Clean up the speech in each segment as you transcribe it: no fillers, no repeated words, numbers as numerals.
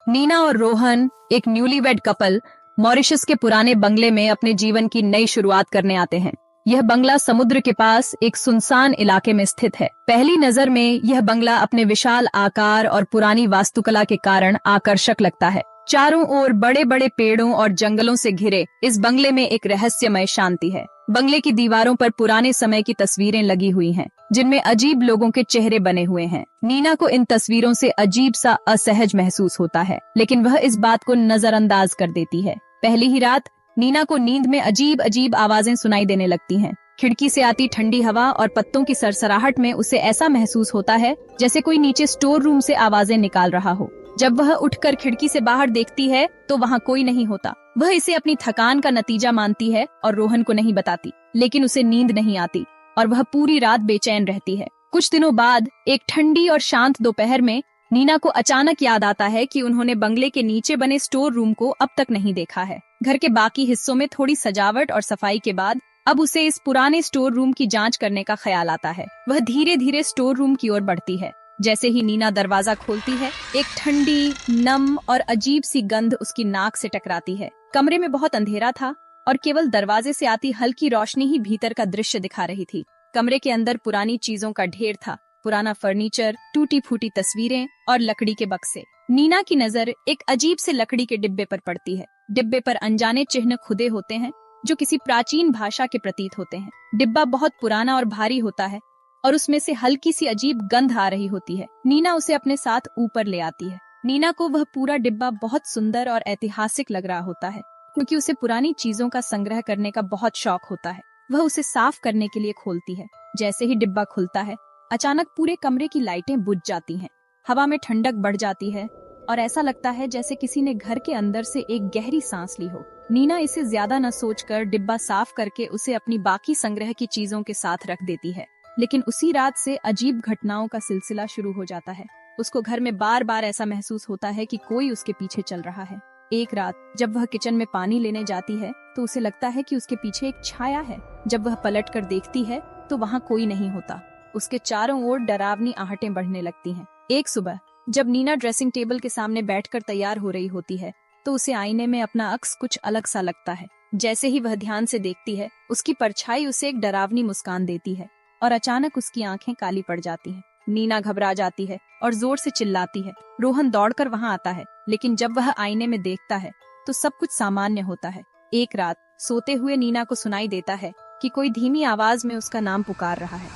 नीना और रोहन, एक newlywed couple, Mauritius के पुराने बंगले में अपने जीवन की नई शुरुआत करने आते हैं। यह बंगला समुद्र के पास एक सुनसान इलाके में स्थित है। पहली नजर में यह बंगला अपने विशाल आकार और पुरानी वास्तुकला के कारण आकर्षक लगता है। चारों ओर बड़े बड़े पेड़ों और जंगलों से घिरे इस बंगले में एक रहस्यमय शांति है। बंगले की दीवारों पर पुराने समय की तस्वीरें लगी हुई हैं, जिनमें अजीब लोगों के चेहरे बने हुए हैं। नीना को इन तस्वीरों से अजीब सा असहज महसूस होता है, लेकिन वह इस बात को नजरअंदाज कर देती है। पहली ही रात नीना को नींद में अजीब अजीब आवाजें सुनाई देने लगती हैं। खिड़की से आती ठंडी हवा और पत्तों की सरसराहट में उसे ऐसा महसूस होता है जैसे कोई नीचे स्टोर रूम से आवाजें निकाल रहा हो। जब वह उठकर खिड़की से बाहर देखती है तो वहाँ कोई नहीं होता। वह इसे अपनी थकान का नतीजा मानती है और रोहन को नहीं बताती, लेकिन उसे नींद नहीं आती और वह पूरी रात बेचैन रहती है। कुछ दिनों बाद एक ठंडी और शांत दोपहर में नीना को अचानक याद आता है कि उन्होंने बंगले के नीचे बने स्टोर रूम को अब तक नहीं देखा है। घर के बाकी हिस्सों में थोड़ी सजावट और सफाई के बाद अब उसे इस पुराने स्टोर रूम की जांच करने का ख्याल आता है। वह धीरे धीरे स्टोर रूम की ओर बढ़ती है। जैसे ही नीना दरवाजा खोलती है, एक ठंडी, नम और अजीब सी गंध उसकी नाक से टकराती है। कमरे में बहुत अंधेरा था और केवल दरवाजे से आती हल्की रोशनी ही भीतर का दृश्य दिखा रही थी। कमरे के अंदर पुरानी चीजों का ढेर था, पुराना फर्नीचर, टूटी फूटी तस्वीरें और लकड़ी के बक्से। नीना की नजर एक अजीब से लकड़ी के डिब्बे पर पड़ती है। डिब्बे पर अनजाने चिन्ह खुदे होते हैं जो किसी प्राचीन भाषा के प्रतीत होते हैं। डिब्बा बहुत पुराना और भारी होता है और उसमें से हल्की सी अजीब गंध आ रही होती है। नीना उसे अपने साथ ऊपर ले आती है। नीना को वह पूरा डिब्बा बहुत सुंदर और ऐतिहासिक लग रहा होता है, क्योंकि उसे पुरानी चीजों का संग्रह करने का बहुत शौक होता है। वह उसे साफ करने के लिए खोलती है। जैसे ही डिब्बा खुलता है, अचानक पूरे कमरे की लाइटें बुझ जाती हैं। हवा में ठंडक बढ़ जाती है और ऐसा लगता है जैसे किसी ने घर के अंदर से एक गहरी सांस ली हो। नीना इसे ज्यादा न सोचकर डिब्बा साफ करके उसे अपनी बाकी संग्रह की चीजों के साथ रख देती है। लेकिन उसी रात से अजीब घटनाओं का सिलसिला शुरू हो जाता है। उसको घर में बार बार ऐसा महसूस होता है कि कोई उसके पीछे चल रहा है। एक रात जब वह किचन में पानी लेने जाती है तो उसे लगता है कि उसके पीछे एक छाया है। जब वह पलट कर देखती है तो वहाँ कोई नहीं होता। उसके चारों ओर डरावनी आहटें बढ़ने लगती हैं। एक सुबह जब नीना ड्रेसिंग टेबल के सामने बैठकर तैयार हो रही होती है तो उसे आईने में अपना अक्स कुछ अलग सा लगता है। जैसे ही वह ध्यान से देखती है, उसकी परछाई उसे एक डरावनी मुस्कान देती है और अचानक उसकी आंखें काली पड़ जाती हैं। नीना घबरा जाती है और जोर से चिल्लाती है। रोहन दौड़कर वहां आता है, लेकिन जब वह आईने में देखता है तो सब कुछ सामान्य होता है। एक रात सोते हुए नीना को सुनाई देता है कि कोई धीमी आवाज में उसका नाम पुकार रहा है।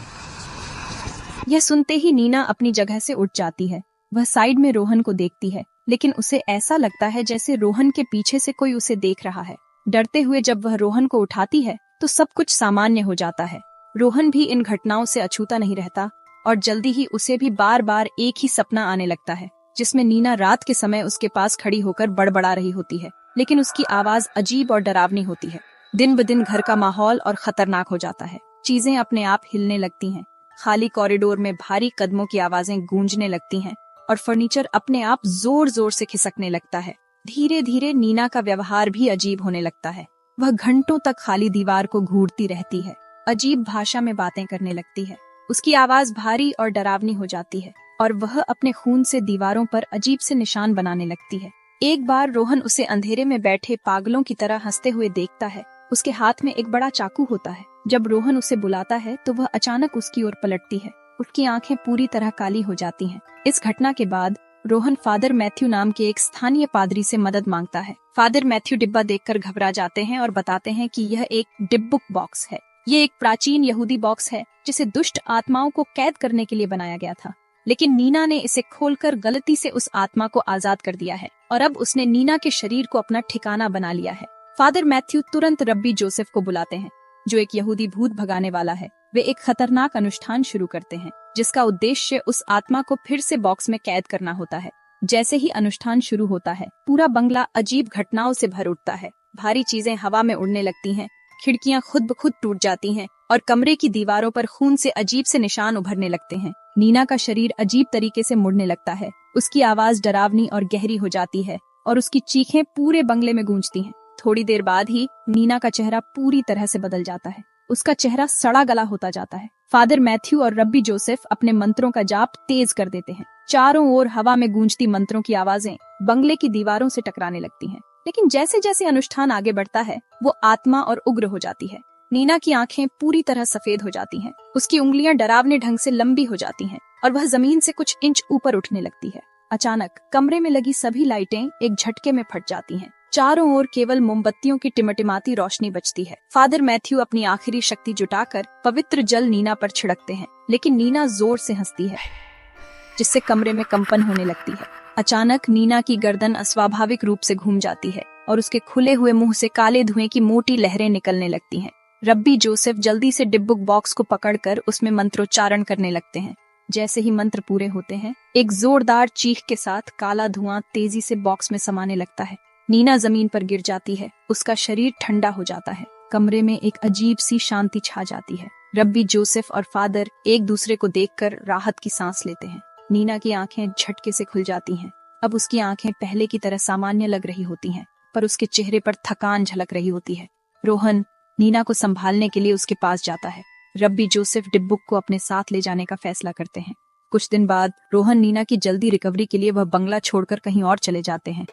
यह सुनते ही नीना अपनी जगह से उठ जाती है। वह साइड में रोहन को देखती है, लेकिन उसे ऐसा लगता है जैसे रोहन के पीछे से कोई उसे देख रहा है। डरते हुए जब वह रोहन को उठाती है तो सब कुछ सामान्य हो जाता है। रोहन भी इन घटनाओं से अछूता नहीं रहता और जल्दी ही उसे भी बार बार एक ही सपना आने लगता है, जिसमें नीना रात के समय उसके पास खड़ी होकर बड़बड़ा रही होती है, लेकिन उसकी आवाज अजीब और डरावनी होती है। दिन ब दिन घर का माहौल और खतरनाक हो जाता है। चीजें अपने आप हिलने लगती हैं। खाली कॉरिडोर में भारी कदमों की आवाजें गूंजने लगती हैं और फर्नीचर अपने आप जोर जोर से खिसकने लगता है। धीरे धीरे नीना का व्यवहार भी अजीब होने लगता है। वह घंटों तक खाली दीवार को घूरती रहती है, अजीब भाषा में बातें करने लगती है। उसकी आवाज भारी और डरावनी हो जाती है और वह अपने खून से दीवारों पर अजीब से निशान बनाने लगती है। एक बार रोहन उसे अंधेरे में बैठे पागलों की तरह हंसते हुए देखता है। उसके हाथ में एक बड़ा चाकू होता है। जब रोहन उसे बुलाता है तो वह अचानक उसकी ओर पलटती है। उसकी आंखें पूरी तरह काली हो जाती हैं। इस घटना के बाद रोहन फादर मैथ्यू नाम के एक स्थानीय पादरी से मदद मांगता है। फादर मैथ्यू डिब्बा देखकर घबरा जाते हैं और बताते हैं कि यह एक डिब्बुक बॉक्स है। ये एक प्राचीन यहूदी बॉक्स है जिसे दुष्ट आत्माओं को कैद करने के लिए बनाया गया था, लेकिन नीना ने इसे खोलकर गलती से उस आत्मा को आजाद कर दिया है और अब उसने नीना के शरीर को अपना ठिकाना बना लिया है। फादर मैथ्यू तुरंत रब्बी जोसेफ को बुलाते हैं, जो एक यहूदी भूत भगाने वाला है। वे एक खतरनाक अनुष्ठान शुरू करते हैं जिसका उद्देश्य उस आत्मा को फिर से बॉक्स में कैद करना होता है। जैसे ही अनुष्ठान शुरू होता है, पूरा बंगला अजीब घटनाओं से भर उठता है। भारी चीजें हवा में उड़ने लगती हैं, खिड़कियां खुद ब खुद टूट जाती हैं और कमरे की दीवारों पर खून से अजीब से निशान उभरने लगते हैं। नीना का शरीर अजीब तरीके से मुड़ने लगता है। उसकी आवाज डरावनी और गहरी हो जाती है और उसकी चीखें पूरे बंगले में गूंजती हैं। थोड़ी देर बाद ही नीना का चेहरा पूरी तरह से बदल जाता है। उसका चेहरा सड़ा गला होता जाता है। फादर मैथ्यू और रब्बी जोसेफ अपने मंत्रों का जाप तेज कर देते हैं। चारों ओर हवा में गूंजती मंत्रों की आवाजें बंगले की दीवारों से टकराने लगती हैं। लेकिन जैसे जैसे अनुष्ठान आगे बढ़ता है वो आत्मा और उग्र हो जाती है। नीना की आंखें पूरी तरह सफेद हो जाती हैं, उसकी उंगलियां डरावने ढंग से लंबी हो जाती हैं और वह जमीन से कुछ इंच ऊपर उठने लगती है। अचानक कमरे में लगी सभी लाइटें एक झटके में फट जाती हैं। चारों ओर केवल मोमबत्तियों की टिमटिमाती रोशनी बचती है। फादर मैथ्यू अपनी आखिरी शक्ति जुटाकर पवित्र जल नीना पर छिड़कते हैं, लेकिन नीना जोर से हंसती है जिससे कमरे में कंपन होने लगती है। अचानक नीना की गर्दन अस्वाभाविक रूप से घूम जाती है और उसके खुले हुए मुंह से काले धुएं की मोटी लहरें निकलने लगती हैं। रब्बी जोसेफ जल्दी से डिब्बुक बॉक्स को पकड़कर उसमें मंत्रोच्चारण करने लगते हैं। जैसे ही मंत्र पूरे होते हैं, एक जोरदार चीख के साथ काला धुआं तेजी से बॉक्स में समाने लगता है। नीना जमीन पर गिर जाती है, उसका शरीर ठंडा हो जाता है। कमरे में एक अजीब सी शांति छा जाती है। रब्बी जोसेफ और फादर एक दूसरे को देखकर राहत की सांस लेते हैं। नीना की आंखें झटके से खुल जाती हैं। अब उसकी आंखें पहले की तरह सामान्य लग रही होती हैं, पर उसके चेहरे पर थकान झलक रही होती है। रोहन नीना को संभालने के लिए उसके पास जाता है। रब्बी जोसेफ डिब्बुक को अपने साथ ले जाने का फैसला करते हैं। कुछ दिन बाद रोहन नीना की जल्दी रिकवरी के लिए वह बंगला छोड़कर कहीं और चले जाते हैं।